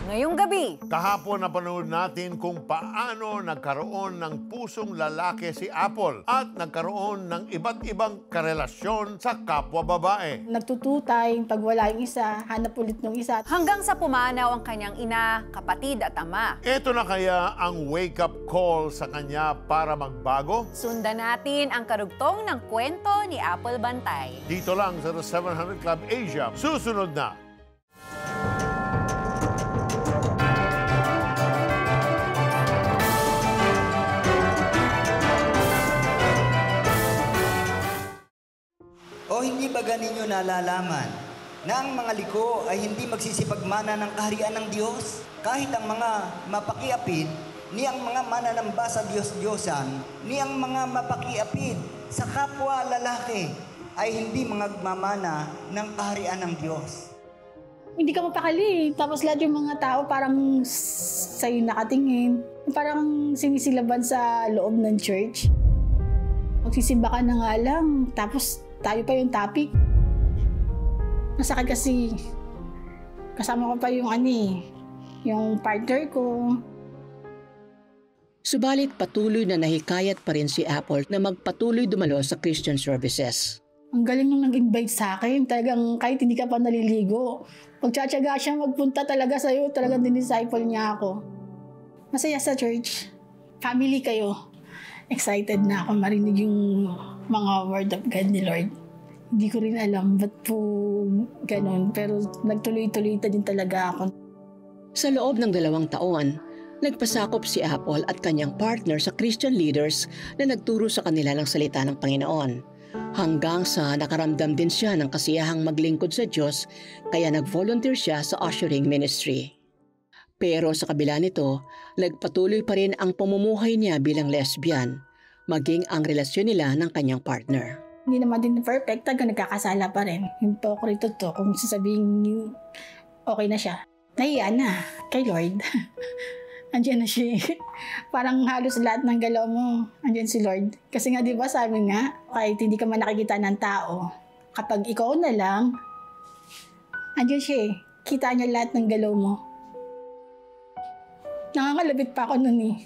Ngayong gabi, Kahapon napanood natin kung paano nagkaroon ng pusong lalaki si Apple at nagkaroon ng iba't ibang karelasyon sa kapwa babae. Nagtututay, pag wala yung isa, hanap ulit ng isa. hanggang sa pumanaw ang kanyang ina, kapatid at ama. Ito na kaya ang wake-up call sa kanya para magbago? Sundan natin ang karugtong ng kwento ni Apple Bantay. Dito lang sa The 700 Club Asia. Susunod na! O hindi ba ninyo nalalaman na ang mga liko ay hindi magsisipagmana ng kaharian ng Diyos? Kahit ang mga mapakiapid, ni ang mga mananamba sa Diyos-Diyosan, ni ang mga mapakiapid sa kapwa lalaki, ay hindi magmamana ng kaharian ng Diyos. Hindi ka mapakali. Tapos lahat yung mga tao parang sa'yo nakatingin. Parang sinisilaban sa loob ng church. Magsisimba ka na nga lang, tapos tayo pa yung topic. Masakit kasi kasama ko pa yung yung partner ko. Subalit patuloy na nahikayat pa rin si Apple na magpatuloy dumalo sa Christian services. Ang galing nung nag-invite sa akin. Talagang kahit hindi ka pa naliligo, magtsatsaga siya magpunta talaga sa'yo. Talagang dinisciple niya ako. Masaya sa church. Family kayo. Excited na ako marinig yung mga word of God ni Lord. Hindi ko rin alam ba't po ganun. Pero nagtuloy-tuloy din talaga ako. Sa loob ng 2 taon, nagpasakop si Apple at kanyang partner sa Christian leaders na nagturo sa kanila ng salita ng Panginoon. Hanggang sa nakaramdam din siya ng kasiyahang maglingkod sa Diyos, kaya nag-volunteer siya sa ushering ministry. Pero sa kabila nito, nagpatuloy pa rin ang pamumuhay niya bilang lesbian, maging ang relasyon nila ng kanyang partner. Hindi naman din perfect, nagkakasala pa rin. Yung pokrito to, kung sasabihin okay na siya. Nahiya na kay Lord. Andiyan na siya. Parang halos lahat ng galaw mo, andiyan si Lord. Kasi nga, di ba, sabi nga, kahit hindi ka man nakikita ng tao, kapag ikaw na lang, andiyan siya. Kita niya lahat ng galaw mo. Nakakalabit pa ako nun eh.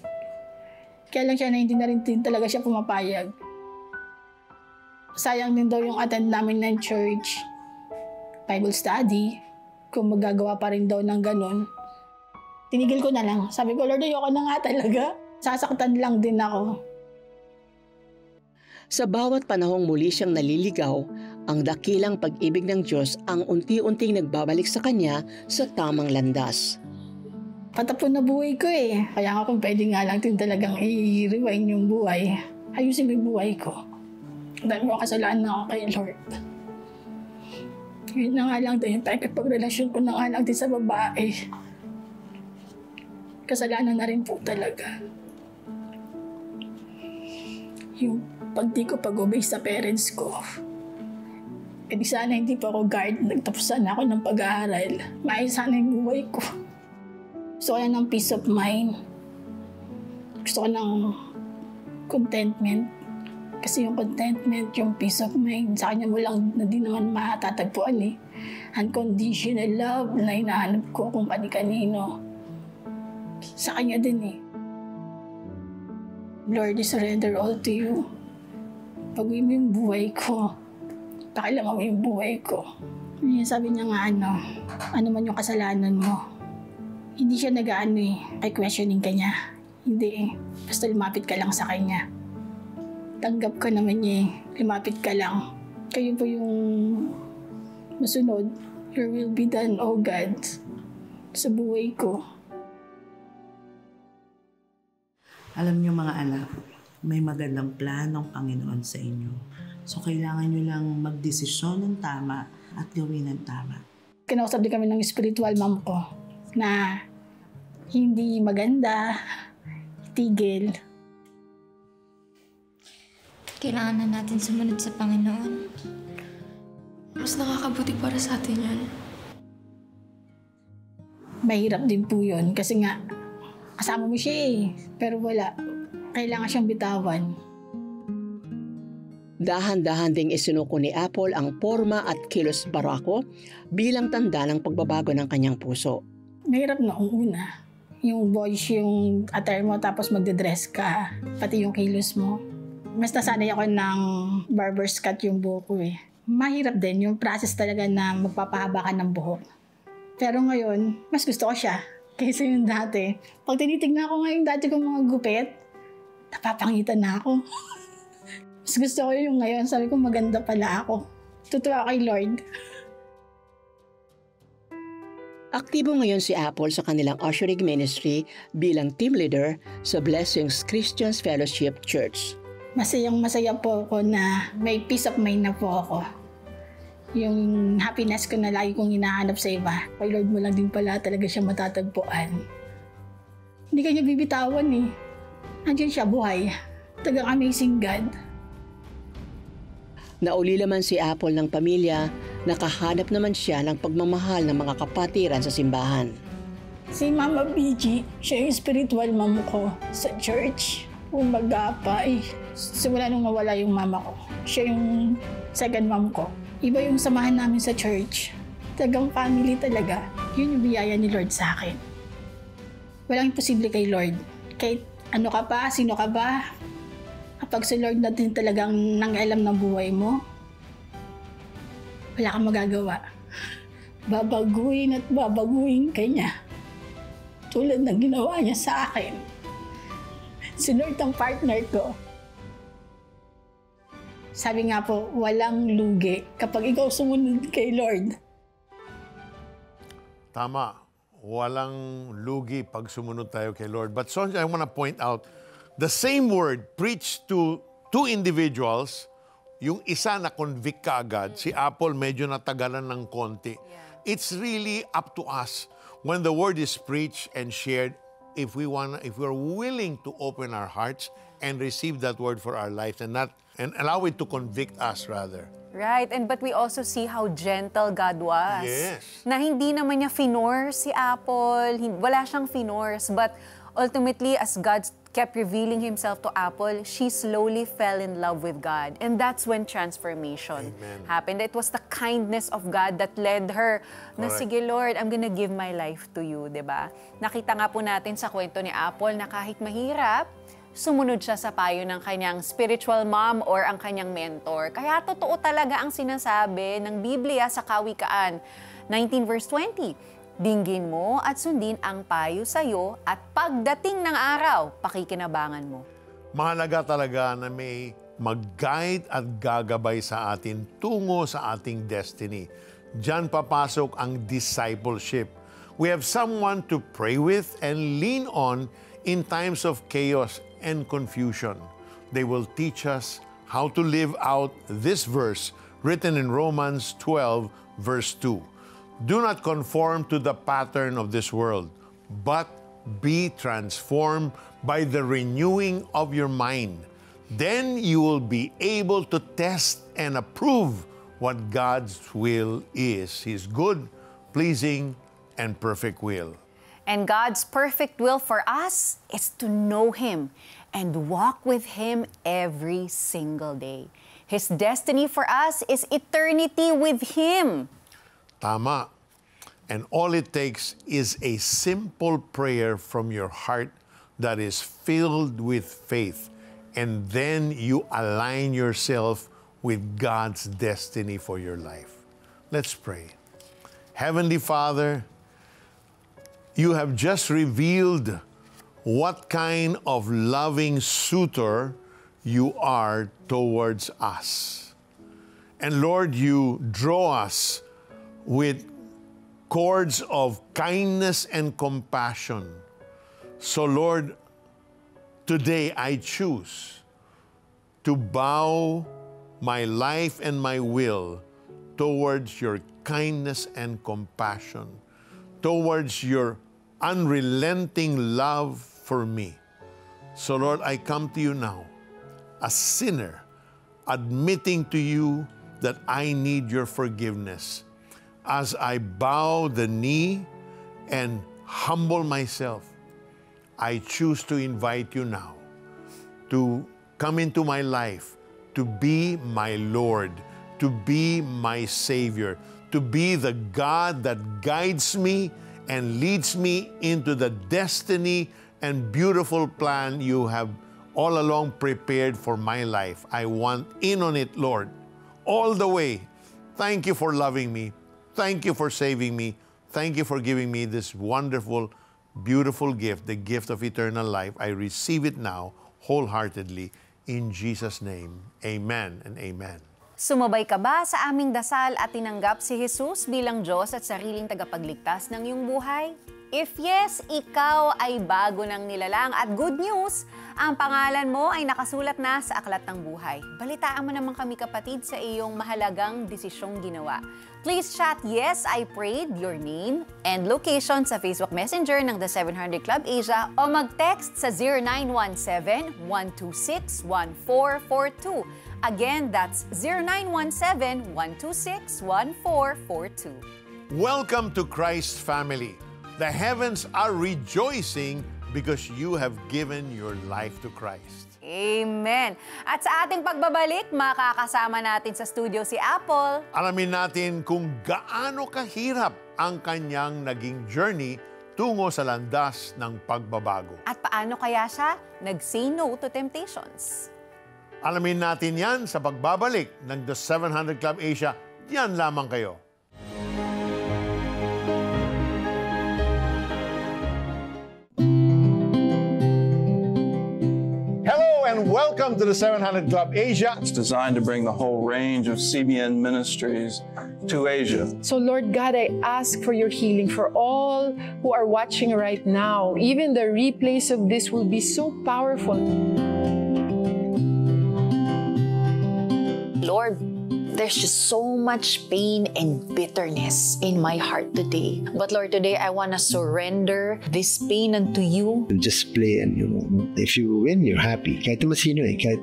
Kaya lang siya na hindi na rin talaga siya pumapayag. Sayang din daw yung attend namin ng church, Bible study, kung magagawa pa rin daw ng ganun. Tinigil ko na lang. Sabi ko, Lord, ayoko na nga talaga. Sasaktan lang din ako. Sa bawat panahong muli siyang naliligaw, ang dakilang pag-ibig ng Diyos ang unti-unting nagbabalik sa kanya sa tamang landas. Patapon na buhay ko eh. Kaya nga kung pwede nga lang din talagang i-rewind yung buhay. Ayusin ko yung buhay ko. Dahil mo kasalanan ako kay Lord. Yun na nga lang din. Pagrelasyon ko na nga lang din sa babae. Kasalanan na rin po talaga. Yung di ko pag-obey sa parents ko. E di sana hindi pa ako guard. Nagtapos sana ako ng pag-aaral. Maayos sana yung buhay ko. Gusto ko na ng peace of mind. Gusto ko ng contentment. Kasi yung contentment, yung peace of mind, sa kanya mo lang na di naman matatagpuan eh. Unconditional love na hinahanap ko kung kani-kanino. Sa kanya din eh. Lord, I surrender all to you. Pag-uwi mo yung buhay ko. Pakilaman mo yung buhay ko. Sabi niya nga ano man yung kasalanan mo. Hindi siya nag-aano eh, ay questioning ka niya. Hindi eh, basta lumapit ka lang sa kanya. Tanggap ka naman niya eh, lumapit ka lang. Kayo po yung masunod. Your will be done, oh God, sa buhay ko. Alam niyo mga anak, may magandang planong Panginoon sa inyo. So kailangan niyo lang magdesisyon ng tama at gawin ng tama. Kinausap din kami ng spiritual mom ko na hindi maganda, tigil. Kailangan na natin sumunod sa Panginoon. Mas nakakabuti para sa atin yan. Mahirap din po yun kasi nga kasama mo siya eh, pero wala. Kailangan siyang bitawan. Dahan-dahan ding isinuko ni Apple ang porma at kilos barako bilang tanda ng pagbabago ng kanyang puso. Mahirap noong una. Yung voice, yung attire mo, tapos magdedress ka. Pati yung kilos mo. Mas nasanay ako ng barber's cut yung buhok ko eh. Mahirap din yung process talaga na magpapahaba ka ng buhok. Pero ngayon, mas gusto ko siya kaysa yung dati. Pag tinitignan ko nga yung dati kong mga gupit, napapangitan na ako. Mas gusto ko yung ngayon, sabi ko maganda pala ako. Tutuwa kay Lord. Aktibo ngayon si Apple sa kanilang ushering ministry bilang team leader sa Blessings Christian Fellowship Church. Masayang-masaya po ako na may peace of mind na po ako. Yung happiness ko na lagi kong hinahanap sa iba, kay Lord mo lang din pala talaga siya matatagpuan. Hindi kanya bibitawan eh. Andiyan siya buhay. Tagang amazing God. Naulila man si Apple ng pamilya, nakahanap naman siya ng pagmamahal ng mga kapatiran sa simbahan. Si Mama BG, siya yung spiritual mom ko sa church. Umagapa eh. Simula nung nawala yung mama ko, siya yung second mom ko. Iba yung samahan namin sa church. Tagang family talaga. Yun yung biyaya ni Lord sa akin. Walang imposible kay Lord. Kahit ano ka pa, sino ka ba, kapag si Lord natin talagang nang-alam ng buhay mo, wala kang magagawa. Babaguhin at babaguhin ka niya. Tulad ng ginawa niya sa akin. Si Lord ang partner ko. Sabi nga po, walang lugi kapag ikaw sumunod kay Lord. Tama. Walang lugi pag sumunod tayo kay Lord. But Sonja, I want to point out, the same word preached to two individuals, yung isa na convict ka agad, si Apple medyo natagalan ng konti. It's really up to us when the word is preached and shared, if we're willing to open our hearts and receive that word for our lives and allow it to convict us rather. Right, but we also see how gentle God was. Yes. Na hindi naman niya finors si Apple, wala siyang finors, but ultimately, as God kept revealing Himself to Apple, she slowly fell in love with God. And that's when transformation happened. It was the kindness of God that led her na, sige Lord, I'm gonna give my life to you, diba? Nakita nga po natin sa kwento ni Apple na kahit mahirap, sumunod siya sa payo ng kanyang spiritual mom or ang kanyang mentor. Kaya totoo talaga ang sinasabi ng Biblia sa Kawikaan 19 verse 20. Dinggin mo at sundin ang payo sa'yo at pagdating ng araw, pakikinabangan mo. Mahalaga talaga na may mag-guide at gagabay sa atin tungo sa ating destiny. Diyan papasok ang discipleship. We have someone to pray with and lean on in times of chaos and confusion. They will teach us how to live out this verse written in Romans 12, verse 2. Do not conform to the pattern of this world, but be transformed by the renewing of your mind. Then you will be able to test and approve what God's will is, His good, pleasing, and perfect will. And God's perfect will for us is to know Him and walk with Him every single day. His destiny for us is eternity with Him. Tama. And all it takes is a simple prayer from your heart that is filled with faith. And then you align yourself with God's destiny for your life. Let's pray. Heavenly Father, you have just revealed what kind of loving suitor you are towards us. And Lord, you draw us with cords of kindness and compassion. So Lord, today I choose to bow my life and my will towards your kindness and compassion, towards your unrelenting love for me. So Lord, I come to you now, a sinner, admitting to you that I need your forgiveness. As I bow the knee and humble myself, I choose to invite you now to come into my life, to be my Lord, to be my Savior, to be the God that guides me and leads me into the destiny and beautiful plan you have all along prepared for my life. I want in on it, Lord, all the way. Thank you for loving me. Thank you for saving me. Thank you for giving me this wonderful, beautiful gift, the gift of eternal life. I receive it now wholeheartedly in Jesus' name. Amen and amen. Sumabay ka ba sa aming dasal at tinanggap si Jesus bilang Diyos at sariling tagapagligtas ng iyong buhay? If yes, ikaw ay bago ng nilalang at good news, ang pangalan mo ay nakasulat na sa aklat ng buhay. Balitaan mo naman kami kapatid sa iyong mahalagang desisyong ginawa. Please chat yes, I prayed, your name and location sa Facebook Messenger ng The 700 Club Asia o mag-text sa 0917-126-1442. Again, that's 0917-126-1442. Welcome to Christ's family. The heavens are rejoicing because you have given your life to Christ. Amen. At sa ating pagbabalik, makakasama natin sa studio si Apple. Alamin natin kung gaano kahirap ang kanyang naging journey tungo sa landas ng pagbabago. At paano kaya siya nag-say no to temptations? Alamin natin yan sa pagbabalik ng The 700 Club Asia. Yan lamang kayo. Hello and welcome to The 700 Club Asia. It's designed to bring the whole range of CBN ministries to Asia. So Lord God, I ask for your healing for all who are watching right now. Even the replays of this will be so powerful. Lord, there's just so much pain and bitterness in my heart today. But Lord, today I want to surrender this pain unto you. Just play and, if you win, you're happy. Kahit naman sino kahit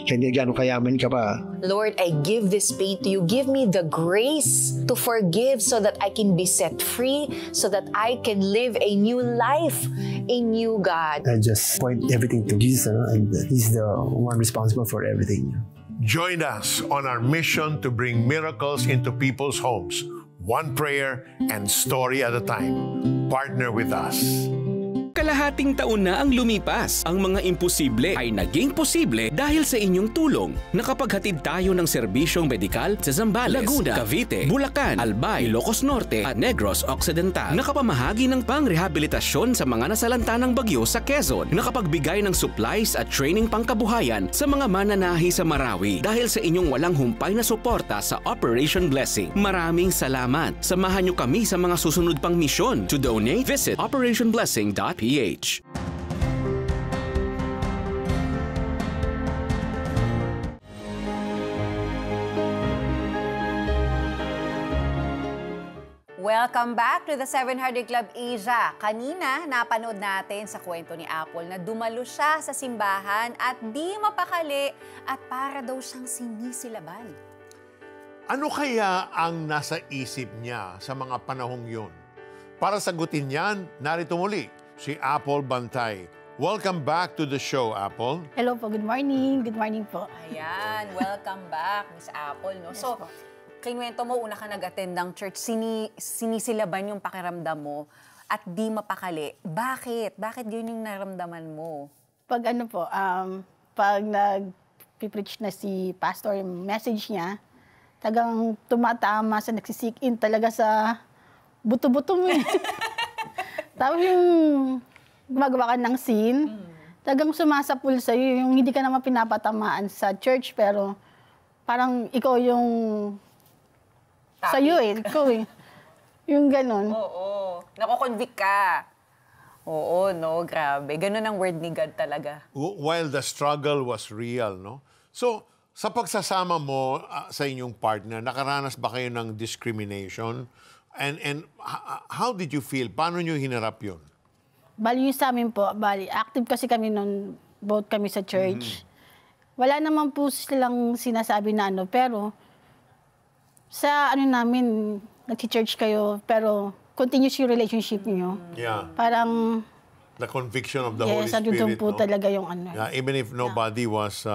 gano'ng kayaman ka pa. Lord, I give this pain to you. Give me the grace to forgive so that I can be set free, so that I can live a new life in you, God. I just point everything to Jesus, and He's the one responsible for everything. Join us on our mission to bring miracles into people's homes, one prayer and story at a time. Partner with us. Kalahating taon na ang lumipas. Ang mga imposible ay naging posible dahil sa inyong tulong. Nakapaghatid tayo ng serbisyong medikal sa Zambales, Laguna, Cavite, Bulacan, Albay, Ilocos Norte at Negros Occidental. Nakapamahagi ng pangrehabilitasyon sa mga nasalanta ng bagyo sa Quezon. Nakapagbigay ng supplies at training pangkabuhayan sa mga mananahi sa Marawi dahil sa inyong walang humpay na suporta sa Operation Blessing. Maraming salamat. Samahan niyo kami sa mga susunod pang misyon. To donate, visit operationblessing.ph. Welcome back to the 700 Club Asia. Kanina, napanood natin sa kwento ni Apple na dumalo siya sa simbahan at di mapakali at para daw siyang sinisilaban. Ano kaya ang nasa isip niya sa mga panahong yun? Para sagutin yan, narito muli si Apple Bantay. Welcome back to the show, Apple. Hello po, good morning. Good morning po. Ayan, welcome back, Miss Apple. No? Yes, So, po. Kinuwento mo, una ka nag-attend ng church, sinisilaban yung pakiramdam mo at di mapakali. Bakit? Bakit yun yung naramdaman mo? Pag ano po, pag nag-preach na si pastor, yung message niya, tagang tumatama sa nagsisik in talaga sa buto-buto mo eh. Tapos yung gumagawa ka ng scene, tagang sumasapul sa'yo, yung hindi ka naman pinapatamaan sa church, pero parang ikaw yung sa'yo eh, ikaw eh. Yung ganun. Oo. Nako-convict ka. Oo, no, grabe. Ganun ang word ni God talaga. While the struggle was real, no? So, sa pagsasama mo sa inyong partner, nakaranas ba kayo ng discrimination? And how did you feel? Paano nyo hinarap yun? Bali yung sa amin po, active kasi kami noon, both kami sa church. Wala naman po silang sinasabi na ano, pero sa ano namin, nag-church kayo, pero continuous yung relationship niyo. Yeah. Parang, The conviction of the Holy yes, Spirit, po talaga yung ano. Yeah, even if nobody was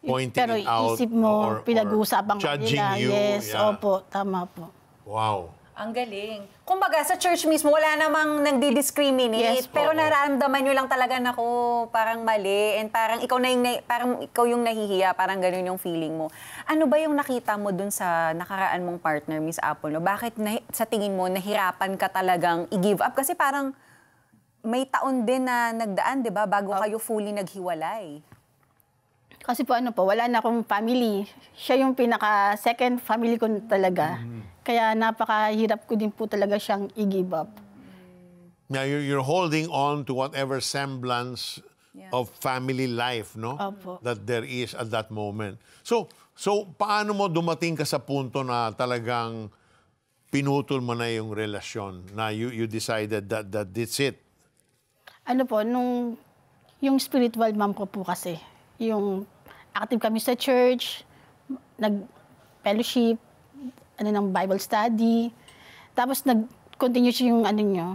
pointing pero it out isip mo, or pinag-uusapan ka judging nila. you. Yes, Yeah. opo, tama po. Wow. Ang galing. Kumbaga, sa church mismo, wala namang nagdi-discriminate. Yes, pero nararamdaman nyo lang talaga na parang mali. And parang ikaw yung nahihiya. Parang ganun yung feeling mo. Ano ba yung nakita mo dun sa nakaraan mong partner, Miss Apple? No? Bakit sa tingin mo, nahirapan ka talagang i-give up? Kasi parang may taon din na nagdaan, di ba? Bago kayo fully naghiwalay. Kasi po wala na akong family. Siya yung pinaka-second family ko talaga. Kaya napakahirap ko din po talaga siyang i-give up. Now, you're holding on to whatever semblance of family life, no? Opo. That there is at that moment. So paano mo dumating ka sa punto na talagang pinutol mo na yung relasyon, na you decided that that's it? Ano po, yung spiritual mom ko po kasi, yung active kami sa church, nag-fellowship, ng Bible study. Tapos nag-continue siya yung niyo.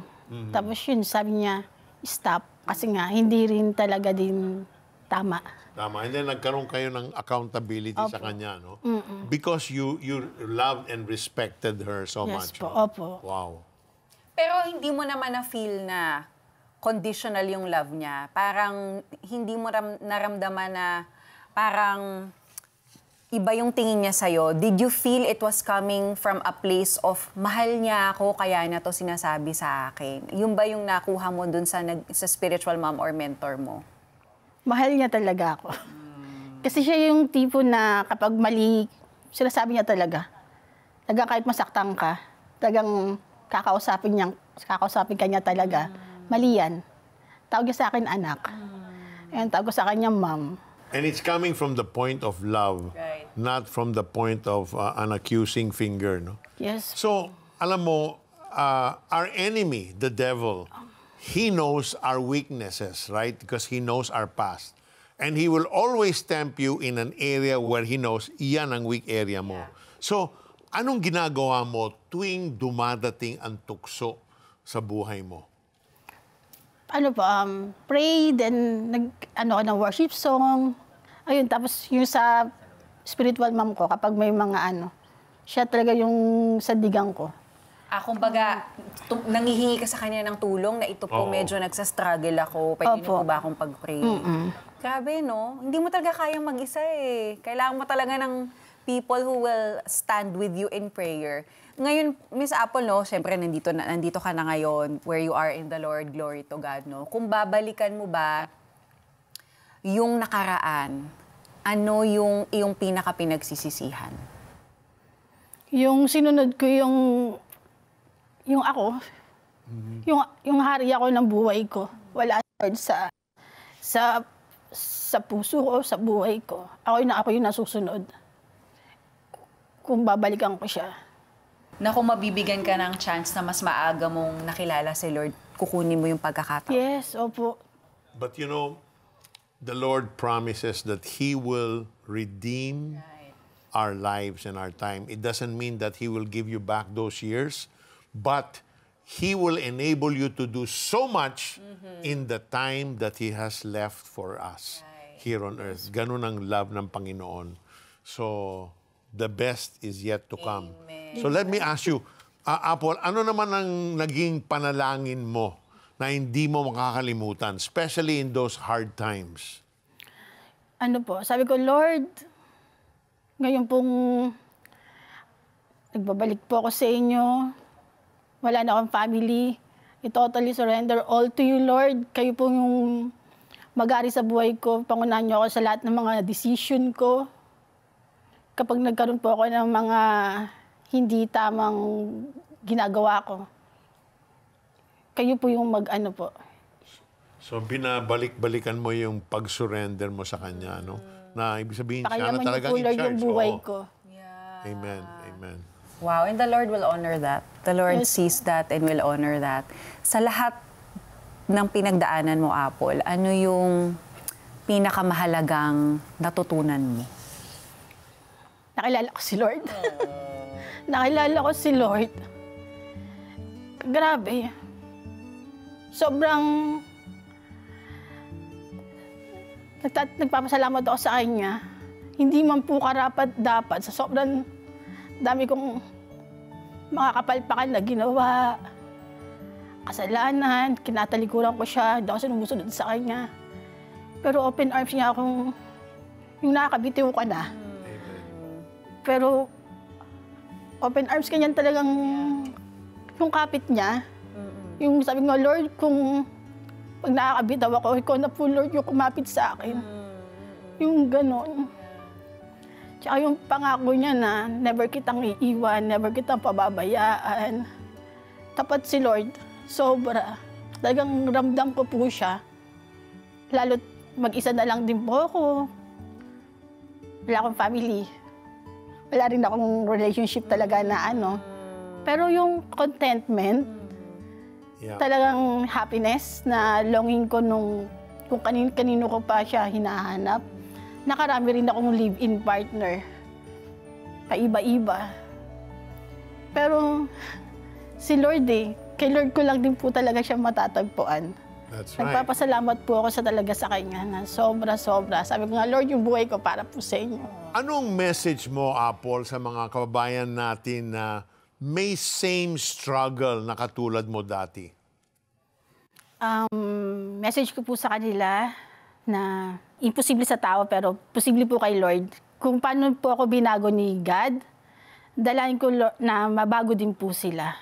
Tapos yun, sabi niya, stop. Kasi nga, hindi rin talaga din tama. Tama. And then nagkaroon kayo ng accountability sa kanya, no? Because you loved and respected her so much. Yes po, no? opo. Wow. Pero hindi mo naman na-feel na conditional yung love niya. Parang hindi mo naramdaman na parang iba yung tingin niya sa'yo. Did you feel it was coming from a place of mahal niya ako, kaya na to sinasabi sa akin? Yung ba yung nakuha mo dun sa spiritual mom or mentor mo? Mahal niya talaga ako. Kasi siya yung tipo na kapag mali, sinasabi niya talaga. Kahit masaktan ka, talagang kakausapin ka niya talaga. Mali yan. Tawag niya sa akin anak. And tawag ko sa kanya mom. And it's coming from the point of love, not from the point of an accusing finger, no? Yes. So, alam mo, our enemy, the devil, he knows our weaknesses, right? Because he knows our past. And he will always tempt you in an area where he knows iyan ang weak area mo. So, anong ginagawa mo tuwing dumadating ang tukso sa buhay mo? Pray, then ng worship song. Ayun, tapos yung sa spiritual mom ko, kapag may mga siya talaga yung sandigan ko. Kumbaga, nangihingi ka sa kanya ng tulong na ito po medyo nagsastruggle ako. Pwede niyo po ba akong pag-pray? Grabe, no? Hindi mo talaga kayang mag-isa eh. Kailangan mo talaga ng people who will stand with you in prayer. Ngayon, Miss Apple, no, syempre nandito ka na ngayon where you are in the Lord, glory to God, no? Kung babalikan mo ba yung nakaraan, ano yung iyong pinaka-pinagsisisihan? Yung sinunod ko yung ako, yung hari ako ng buhay ko. Wala sa puso ko, sa buhay ko. Ako yung nasusunod. Kung babalikan ko siya. Na kung mabibigyan ka ng chance na mas maaga mong nakilala si Lord, kukunin mo yung pagkakataon. Yes, opo. But you know, the Lord promises that He will redeem our lives and our time. It doesn't mean that He will give you back those years, but He will enable you to do so much in the time that He has left for us here on earth. Ganun ang love ng Panginoon. So, the best is yet to come. Amen. So let me ask you, Apple, ano naman ang naging panalangin mo na hindi mo makakalimutan, especially in those hard times? Sabi ko, Lord, ngayon pong nagbabalik po ako sa inyo, wala na akong family, I totally surrender all to you, Lord. Kayo po yung mag-ari sa buhay ko, pangunahan niyo ako sa lahat ng mga decision ko. Kapag nagkaroon po ako ng mga hindi tamang ginagawa ko, kayo po yung po. So, binabalik-balikan mo yung pag-surrender mo sa Kanya, no? Na ibig sabihin, siya na talagang in charge. Yung buhay ko. Amen. Amen. Wow, and the Lord will honor that. The Lord sees that and will honor that. Sa lahat ng pinagdaanan mo, Apple, ano yung pinakamahalagang natutunan mo? Nakilala ko si Lord. Nakilala ko si Lord. Grabe. Sobrang nagpapasalamat ako sa Kanya. Hindi man po karapat-dapat sa sobrang dami kong mga kapalpakan na ginawa, kasalanan, kinatalikuran ko siya, hindi ako sumusunod sa kanya. Pero open arms niya akong, yung nakakabitiw ka na. Pero open arms kanyan talagang yung kapit niya. Yung sabi nga, Lord, kung pag nakakabitaw ako, ikaw na po, Lord, yung kumapit sa akin. Yung gano'n. Tsaka yung pangako niya na never kitang iiwan, never kitang pababayaan. Tapat si Lord, sobra. Talagang ramdam ko po siya. Lalo't mag-isa na lang din po ako. Wala akong family. Wala rin akong relationship talaga na ano. Pero yung contentment, talagang happiness na longing ko nung kung kanino ko pa siya hinahanap. Nakarami rin akong live-in partner. Paiba-iba. Pero si Lord kay Lord ko lang din po talaga siya matatagpuan. That's right. Nagpapasalamat po ako talaga sa kanya na sobra-sobra. Sabi ko nga, Lord, yung buhay ko para po sa inyo. Anong message mo, Apple, sa mga kababayan natin na may same struggle na katulad mo dati? Message ko po sa kanila na imposible sa tao pero posible po kay Lord. Kung paano po ako binago ni God, dalahin ko na mabago din po sila.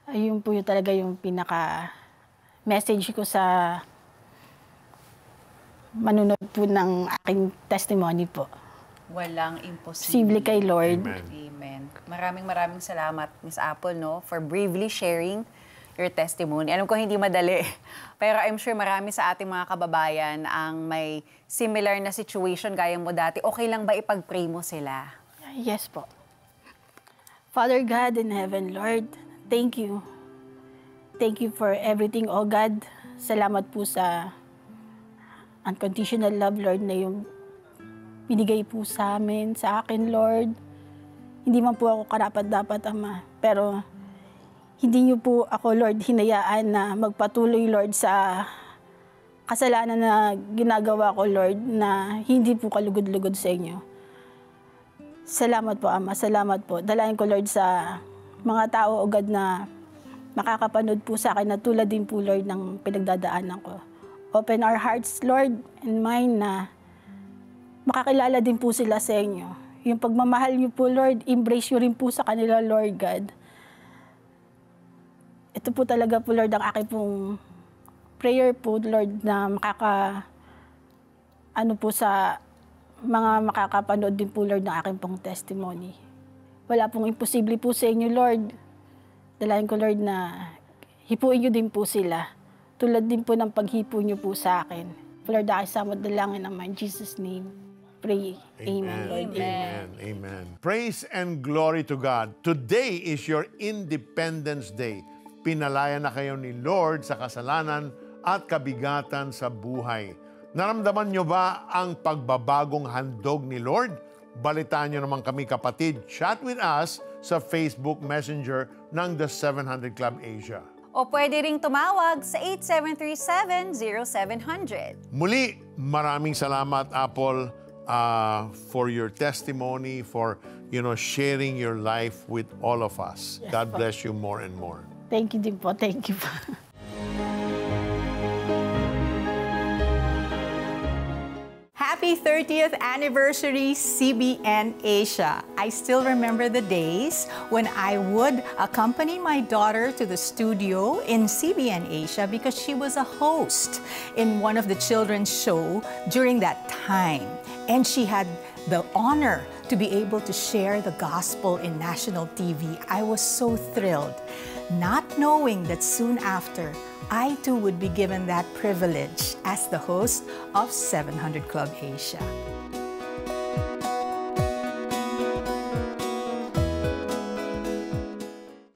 Ayun po yung talaga yung pinaka-message ko sa manunod po ng aking testimony po. Walang imposible. Posible kay Lord. Amen. Maraming salamat, Miss Apple, no, for bravely sharing your testimony. Alam ko hindi madali, pero I'm sure marami sa ating mga kababayan ang may similar na situation gaya mo dati. Okay lang ba ipag-pray mo sila? Yes po. Father God in heaven, Lord, thank you. Thank you for everything, oh God. Salamat po sa unconditional love, Lord, na yung binigay po sa amin, sa akin, Lord. Hindi man po ako karapat-dapat, Ama, pero hindi niyo po ako, Lord, hinayaan na magpatuloy, Lord, sa kasalanan na ginagawa ko, Lord, na hindi po kalugod-lugod sa inyo. Salamat po, Ama. Salamat po. Dalayan ko, Lord, sa mga tao, o God, na makakapanood po sa akin na tulad din po, Lord, ng pinagdadaanan ko. Open our hearts, Lord, and mind na makakilala din po sila sa inyo. Yung pagmamahal niyo po, Lord, embrace niyo rin po sa kanila, Lord God. Ito po talaga po, Lord, ang aking pong prayer po, Lord, na sa mga makakapanood din po, Lord, ng aking pong testimony. Wala pong imposible po sa inyo, Lord. Dalayan ko, Lord, na hipuin niyo din po sila. Tulad din po ng paghipo niyo po sa akin. Lord, aking samad dalangin naman. In Jesus' name, pray. Amen, Lord. Amen. Amen. Praise and glory to God. Today is your Independence Day. Pinalaya na kayo ni Lord sa kasalanan at kabigatan sa buhay. Naramdaman nyo ba ang pagbabagong handog ni Lord? Balitaan nyo naman kami, kapatid. Chat with us sa Facebook Messenger ng The 700 Club Asia. O pwede ring tumawag sa 8737-0700. Muli, maraming salamat, Apple, for your testimony, for sharing your life with all of us. Yes, God bless you more and more. Thank you din po. Thank you po. Happy 30th anniversary, CBN Asia. I still remember the days when I would accompany my daughter to the studio in CBN Asia because she was a host in one of the children's show during that time. And she had the honor to be able to share the gospel in national TV. I was so thrilled, not knowing that soon after, I too would be given that privilege as the host of 700 Club Asia.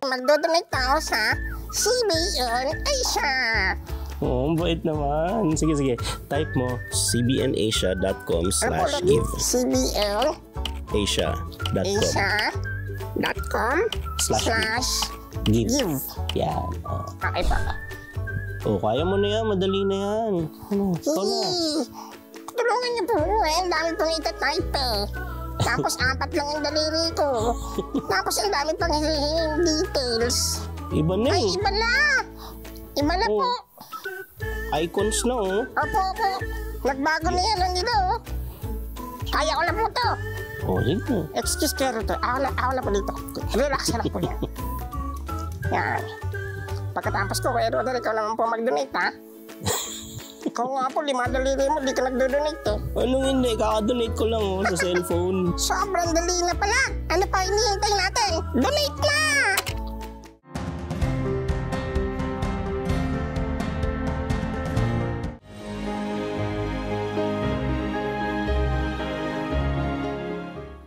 Magdodonate ako sa CBN Asia. Oo, bait naman. Sige. Type mo cbnasia.com/give. cbnasia.com/give. Yan. Okay pa. Kaya mo na yan. Madali na yan. Ikaw na. Tulungan niyo po. Ang dami pong itatype eh. Tapos 4 lang yung daliri ko. Tapos ang dami pang hihinging details. Iba na Ay, iba na! Iba na po. Icons na Opo. Nagbago na yan nandito Kaya ko na po to. Sige. Excuse kero to. Ako na po dito. Relax na lang po yan. Yan. Pagkatapos ko, Kuya Rodel, ikaw naman po mag-donate, ha? Ikaw nga po, 5 daliri mo, di ka nag-donate, eh. Anong hindi? Kaka-donate ko lang sa cellphone. Sobrang dali na pala. Ano pa hinihintay natin? Donate na!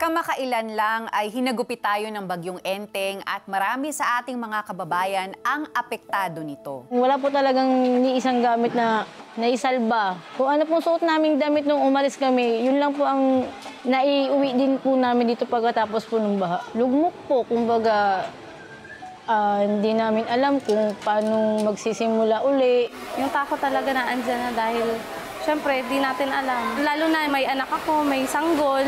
Kamakailan lang ay hinagupit tayo ng bagyong Enteng at marami sa ating mga kababayan ang apektado nito. Wala po talagang ni isang gamit na naisalba. Kung ano pong suot naming damit nung umalis kami, yun lang po ang naiuwi din po namin dito pagkatapos po ng baha. Lugmok po, kumbaga hindi namin alam kung paano magsisimula uli. Yung takot talaga na andyan na dahil siyempre, di natin alam. Lalo na may anak ako, may sanggol.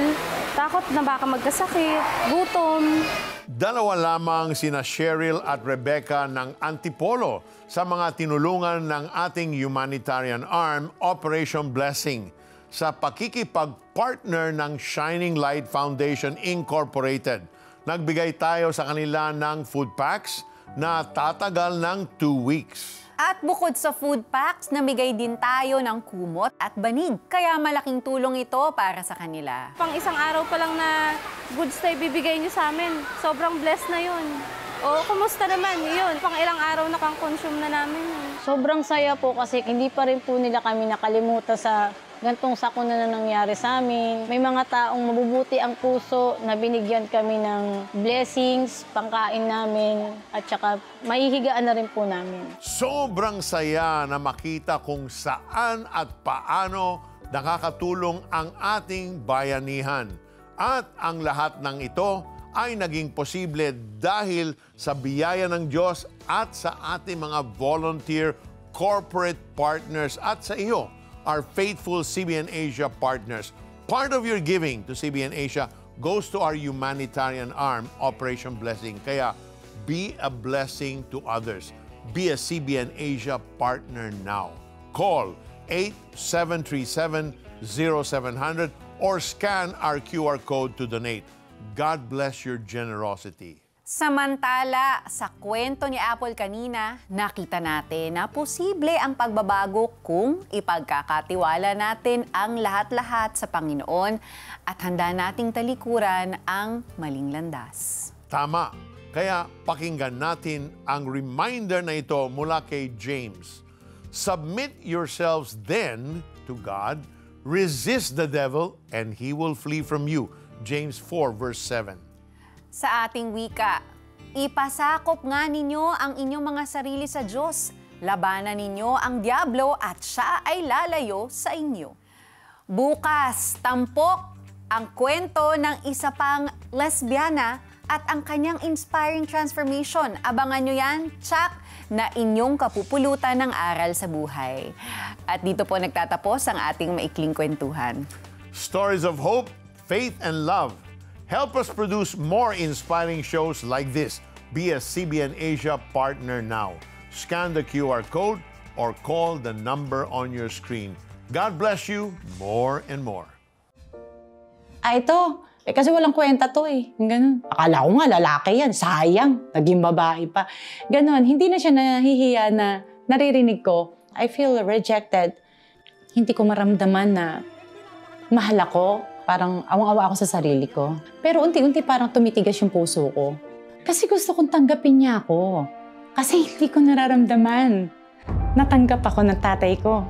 Takot na baka magkasakit, gutom. Dalawa lamang sina Cheryl at Rebecca ng Antipolo sa mga tinulungan ng ating humanitarian arm, Operation Blessing, sa pakikipag-partner ng Shining Light Foundation Incorporated. Nagbigay tayo sa kanila ng food packs na tatagal ng 2 weeks. At bukod sa food packs, namigay din tayo ng kumot at banig. Kaya malaking tulong ito para sa kanila. Pang isang araw pa lang na goods na ibibigay niyo sa amin, sobrang blessed na yun. O, kumusta naman? Yun, pang ilang araw na kang-consume na namin. Sobrang saya po kasi hindi pa rin po nila kami nakalimutan sa gantong sakuna na nangyari sa amin. May mga taong mabubuti ang puso na binigyan kami ng blessings, pangkain namin, at saka mahihigaan na rin po namin. Sobrang saya na makita kung saan at paano nakakatulong ang ating bayanihan. At ang lahat ng ito ay naging posible dahil sa biyaya ng Diyos at sa ating mga volunteer corporate partners at sa iyo, our faithful CBN Asia partners. Part of your giving to CBN Asia goes to our humanitarian arm, Operation Blessing. Kaya, be a blessing to others. Be a CBN Asia partner now. Call 8737-0700 or scan our QR code to donate. God bless your generosity. Samantala, sa kwento ni Apple kanina, nakita natin na posible ang pagbabago kung ipagkakatiwala natin ang lahat-lahat sa Panginoon at handa nating talikuran ang maling landas. Tama. Kaya pakinggan natin ang reminder na ito mula kay James. Submit yourselves then to God, resist the devil, and he will flee from you. James 4 verse 7. Sa ating wika, ipasakop nga ninyo ang inyong mga sarili sa Diyos. Labanan ninyo ang Diablo at siya ay lalayo sa inyo. Bukas, tampok ang kwento ng isa pang lesbiana at ang kanyang inspiring transformation. Abangan nyo yan, tsak, na inyong kapupulutan ng aral sa buhay. At dito po nagtatapos ang ating maikling kwentuhan. Stories of hope, faith, and love. Help us produce more inspiring shows like this. Be a CBN Asia partner now. Scan the QR code or call the number on your screen. God bless you more and more. Ito. Kasi walang kwenta to eh. Ganun. Akala ko nga lalaki yan. Sayang. Naging babae pa. Ganun. Hindi na siya nahihiya na naririnig ko. I feel rejected. Hindi ko maramdaman na mahal ako. Parang awang-awa ako sa sarili ko. Pero unti-unti parang tumitigas yung puso ko. Kasi gusto kong tanggapin niya ako. Kasi hindi ko nararamdaman. Natanggap ako ng tatay ko.